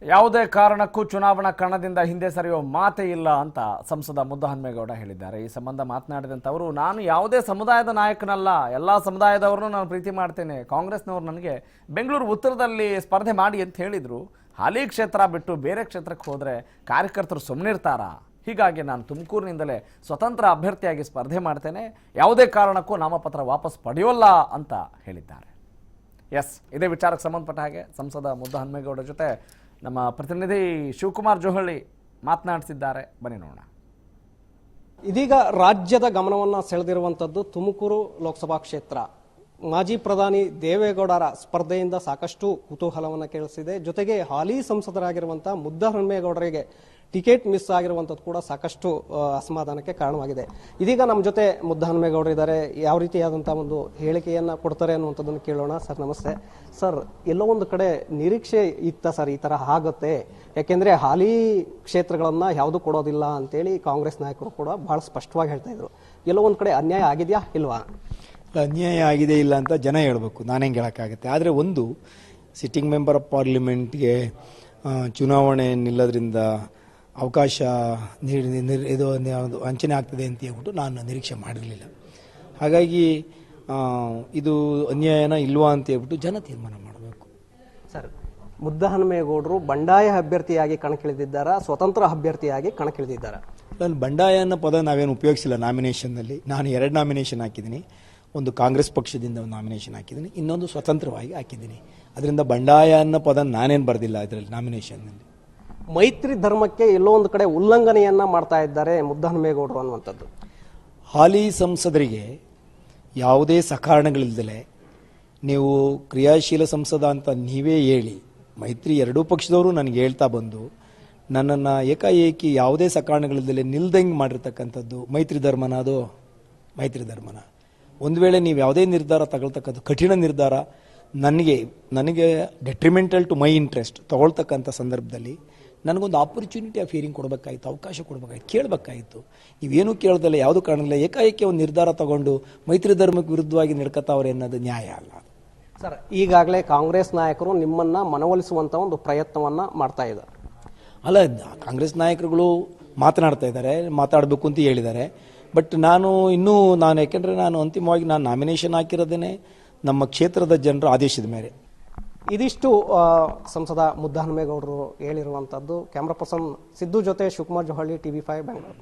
ಯಾವುದೇ ಕಾರಣಕ್ಕೂ ಚುನಾವಣಾ ಕಣದಿಂದ ಹಿಂದೆ ಸರಿಯೋ ಮಾತೇ ಇಲ್ಲ ಅಂತ ಸಂಸದ ಮುದ್ದಹನುಮೇಗೌಡ ಹೇಳಿದ್ದಾರೆ. ಈ ಸಂಬಂಧ ಮಾತನಾಡಿದಂಥವರು, ನಾನು ಯಾವುದೇ ಸಮುದಾಯದ ನಾಯಕನಲ್ಲ, ಎಲ್ಲ ಸಮುದಾಯದವರನ್ನು ನಾನು ಪ್ರೀತಿ ಮಾಡ್ತೇನೆ. ಕಾಂಗ್ರೆಸ್ನವರು ನನಗೆ ಬೆಂಗಳೂರು ಉತ್ತರದಲ್ಲಿ ಸ್ಪರ್ಧೆ ಮಾಡಿ ಅಂತ ಹೇಳಿದರು. ಹಾಲಿ ಕ್ಷೇತ್ರ ಬಿಟ್ಟು ಬೇರೆ ಕ್ಷೇತ್ರಕ್ಕೆ ಹೋದರೆ ಕಾರ್ಯಕರ್ತರು ಸುಮ್ಮನಿರ್ತಾರಾ? ಹೀಗಾಗಿ ನಾನು ತುಮಕೂರಿನಿಂದಲೇ ಸ್ವತಂತ್ರ ಅಭ್ಯರ್ಥಿಯಾಗಿ ಸ್ಪರ್ಧೆ ಮಾಡ್ತೇನೆ, ಯಾವುದೇ ಕಾರಣಕ್ಕೂ ನಾಮಪತ್ರ ವಾಪಸ್ ಪಡೆಯೋಲ್ಲ ಅಂತ ಹೇಳಿದ್ದಾರೆ. ಎಸ್, ಇದೇ ವಿಚಾರಕ್ಕೆ ಸಂಬಂಧಪಟ್ಟ ಹಾಗೆ ಸಂಸದ ಮುದ್ದಹನುಮೇಗೌಡ ಜೊತೆ ನಮ್ಮ ಪ್ರತಿನಿಧಿ ಶಿವಕುಮಾರ್ ಜೋಹಳ್ಳಿ ಮಾತನಾಡಿಸಿದ್ದಾರೆ. ಬನ್ನಿ ನೋಡೋಣ. ಇದೀಗ ರಾಜ್ಯದ ಗಮನವನ್ನು ಸೆಳೆದಿರುವಂಥದ್ದು ತುಮಕೂರು ಲೋಕಸಭಾ ಕ್ಷೇತ್ರ. ಮಾಜಿ ಪ್ರಧಾನಿ ದೇವೇಗೌಡರ ಸ್ಪರ್ಧೆಯಿಂದ ಸಾಕಷ್ಟು ಕುತೂಹಲವನ್ನು ಕೇಳಿಸಿದೆ. ಜೊತೆಗೆ ಹಾಲಿ ಸಂಸದರಾಗಿರುವಂತಹ ಮುದ್ದಹನುಮೇಗೌಡರಿಗೆ ಟಿಕೆಟ್ ಮಿಸ್ ಆಗಿರುವಂಥದ್ದು ಕೂಡ ಸಾಕಷ್ಟು ಅಸಮಾಧಾನಕ್ಕೆ ಕಾರಣವಾಗಿದೆ. ಇದೀಗ ನಮ್ಮ ಜೊತೆ ಮುದ್ದಹನುಮೇಗೌಡರು ಇದ್ದಾರೆ. ಯಾವ ರೀತಿಯಾದಂತಹ ಒಂದು ಹೇಳಿಕೆಯನ್ನ ಕೊಡ್ತಾರೆ ಅನ್ನುವಂಥದ್ದನ್ನು ಕೇಳೋಣ. ಸರ್ ನಮಸ್ತೆ. ಸರ್, ಎಲ್ಲೋ ಒಂದು ಕಡೆ ನಿರೀಕ್ಷೆ ಇತ್ತ ಸರ್ ಈ ತರ ಆಗುತ್ತೆ? ಯಾಕೆಂದ್ರೆ ಹಾಲಿ ಕ್ಷೇತ್ರಗಳನ್ನ ಯಾವುದು ಕೊಡೋದಿಲ್ಲ ಅಂತೇಳಿ ಕಾಂಗ್ರೆಸ್ ನಾಯಕರು ಕೂಡ ಬಹಳ ಸ್ಪಷ್ಟವಾಗಿ ಹೇಳ್ತಾ ಇದ್ರು. ಎಲ್ಲೋ ಒಂದ್ ಕಡೆ ಅನ್ಯಾಯ ಆಗಿದೆಯಾ ಇಲ್ವಾ? ಅನ್ಯಾಯ ಆಗಿದೆ ಇಲ್ಲ ಅಂತ ಜನ ಹೇಳಬೇಕು, ನಾನೇನು ಹೇಳೋಕ್ಕಾಗತ್ತೆ. ಆದರೆ ಒಂದು ಸಿಟ್ಟಿಂಗ್ ಮೆಂಬರ್ ಆಫ್ ಪಾರ್ಲಿಮೆಂಟ್ಗೆ ಚುನಾವಣೆ ನಿಲ್ಲೋದ್ರಿಂದ ಅವಕಾಶ ಇದು ವಂಚನೆ ಆಗ್ತದೆ ಅಂತ ಹೇಳ್ಬಿಟ್ಟು ನಾನು ನಿರೀಕ್ಷೆ ಮಾಡಿರಲಿಲ್ಲ. ಹಾಗಾಗಿ ಇದು ಅನ್ಯಾಯನ ಇಲ್ವಾ ಅಂತ ಹೇಳ್ಬಿಟ್ಟು ಜನ ತೀರ್ಮಾನ ಮಾಡಬೇಕು. ಸರ್, ಮುದ್ದಹನುಮೇಗೌಡರು ಬಂಡಾಯ ಅಭ್ಯರ್ಥಿಯಾಗಿ ಕಣಕ್ಕಿಳಿದಿದ್ದಾರಾ, ಸ್ವತಂತ್ರ ಅಭ್ಯರ್ಥಿಯಾಗಿ ಕಣಕ್ಕಿಳಿದಿದ್ದಾರಾ? ನಾನು ಬಂಡಾಯ ಅನ್ನೋ ಪದ ನಾವೇನು ಉಪಯೋಗಿಸಿಲ್ಲ ನಾಮಿನೇಷನ್ನಲ್ಲಿ. ನಾನು 2 ನಾಮಿನೇಷನ್ ಹಾಕಿದ್ದೀನಿ. ಒಂದು ಕಾಂಗ್ರೆಸ್ ಪಕ್ಷದಿಂದ ಒಂದು ನಾಮಿನೇಷನ್ ಹಾಕಿದ್ದೀನಿ, ಇನ್ನೊಂದು ಸ್ವತಂತ್ರವಾಗಿ ಹಾಕಿದ್ದೀನಿ. ಅದರಿಂದ ಬಂಡಾಯ ಅನ್ನೋ ಪದ ನಾನೇನು ಬರೆದಿಲ್ಲ ಇದರಲ್ಲಿ ನಾಮಿನೇಷನ್ನಲ್ಲಿ. ಮೈತ್ರಿ ಧರ್ಮಕ್ಕೆ ಎಲ್ಲೋ ಒಂದು ಕಡೆ ಉಲ್ಲಂಘನೆಯನ್ನ ಮಾಡ್ತಾ ಇದ್ದಾರೆ ಮುದ್ದಹನುಮೇಗೌಡರು ಅನ್ನುವಂಥದ್ದು. ಹಾಲಿ ಸಂಸದರಿಗೆ ಯಾವುದೇ ಸಕಾರಣಗಳಿಲ್ಲದೆ ನೀವು ಕ್ರಿಯಾಶೀಲ ಸಂಸದ ಅಂತ ನೀವೇ ಹೇಳಿ, ಮೈತ್ರಿ ಎರಡೂ ಪಕ್ಷದವರು ನನಗೆ ಹೇಳ್ತಾ ಬಂದು ನನ್ನನ್ನು ಏಕಾಏಕಿ ಯಾವುದೇ ಸಕಾರಣಗಳಿಲ್ಲದೆ ನಿಲ್ದಂಗೆ ಮಾಡಿರ್ತಕ್ಕಂಥದ್ದು ಮೈತ್ರಿ ಧರ್ಮನ? ಅದು ಮೈತ್ರಿ ಧರ್ಮನ? ಒಂದು ವೇಳೆ ನೀವು ಯಾವುದೇ ನಿರ್ಧಾರ ತಗೊಳ್ತಕ್ಕಂಥ ಕಠಿಣ ನಿರ್ಧಾರ ನನಗೆ ಡೆಟ್ರಿಮೆಂಟಲ್ ಟು ಮೈ ಇಂಟ್ರೆಸ್ಟ್ ತಗೊಳ್ತಕ್ಕಂಥ ಸಂದರ್ಭದಲ್ಲಿ ನನಗೊಂದು ಆಪರ್ಚುನಿಟಿ ಆಫ್ ಹಿಯರಿಂಗ್ ಕೊಡಬೇಕಾಗಿತ್ತು, ಅವಕಾಶ ಕೊಡಬೇಕಾಗಿತ್ತು, ಕೇಳಬೇಕಾಗಿತ್ತು. ನೀವೇನೂ ಕೇಳ್ದಲ್ಲ, ಯಾವುದೂ ಕಾರಣವಿಲ್ಲ, ಏಕಾಏಕಿ ಒಂದು ನಿರ್ಧಾರ ತಗೊಂಡು ಮೈತ್ರಿ ಧರ್ಮಕ್ಕೆ ವಿರುದ್ಧವಾಗಿ ನಡ್ಕೊತಾವ್ರೆ ಅನ್ನೋದು ನ್ಯಾಯ ಅಲ್ಲ. ಸರ್, ಈಗಾಗಲೇ ಕಾಂಗ್ರೆಸ್ ನಾಯಕರು ನಿಮ್ಮನ್ನ ಮನವೊಲಿಸುವಂತ ಒಂದು ಪ್ರಯತ್ನವನ್ನ ಮಾಡ್ತಾ ಇದ್ದಾರೆ. ಅಲ್ಲ, ಕಾಂಗ್ರೆಸ್ ನಾಯಕರುಗಳು ಮಾತನಾಡ್ತಾ ಇದ್ದಾರೆ, ಮಾತಾಡಬೇಕು ಅಂತ ಹೇಳಿದ್ದಾರೆ. ಬಟ್ ನಾನು ಯಾಕೆಂದರೆ ನಾನು ಅಂತಿಮವಾಗಿ ನಾಮಿನೇಷನ್ ಹಾಕಿರೋದೇ ನಮ್ಮ ಕ್ಷೇತ್ರದ ಜನರ ಆದೇಶದ ಮೇಲೆ. ಇದಿಷ್ಟು ಸಂಸದ ಮುದ್ದಹನುಮೇಗೌಡರು ಹೇಳಿರುವಂಥದ್ದು. ಕ್ಯಾಮ್ರಾ ಪರ್ಸನ್ ಸಿದ್ದು ಜೊತೆ ಶಿವಕುಮಾರ್ ಜೋಹಳ್ಳಿ, TV5 ಬೆಂಗಳೂರು.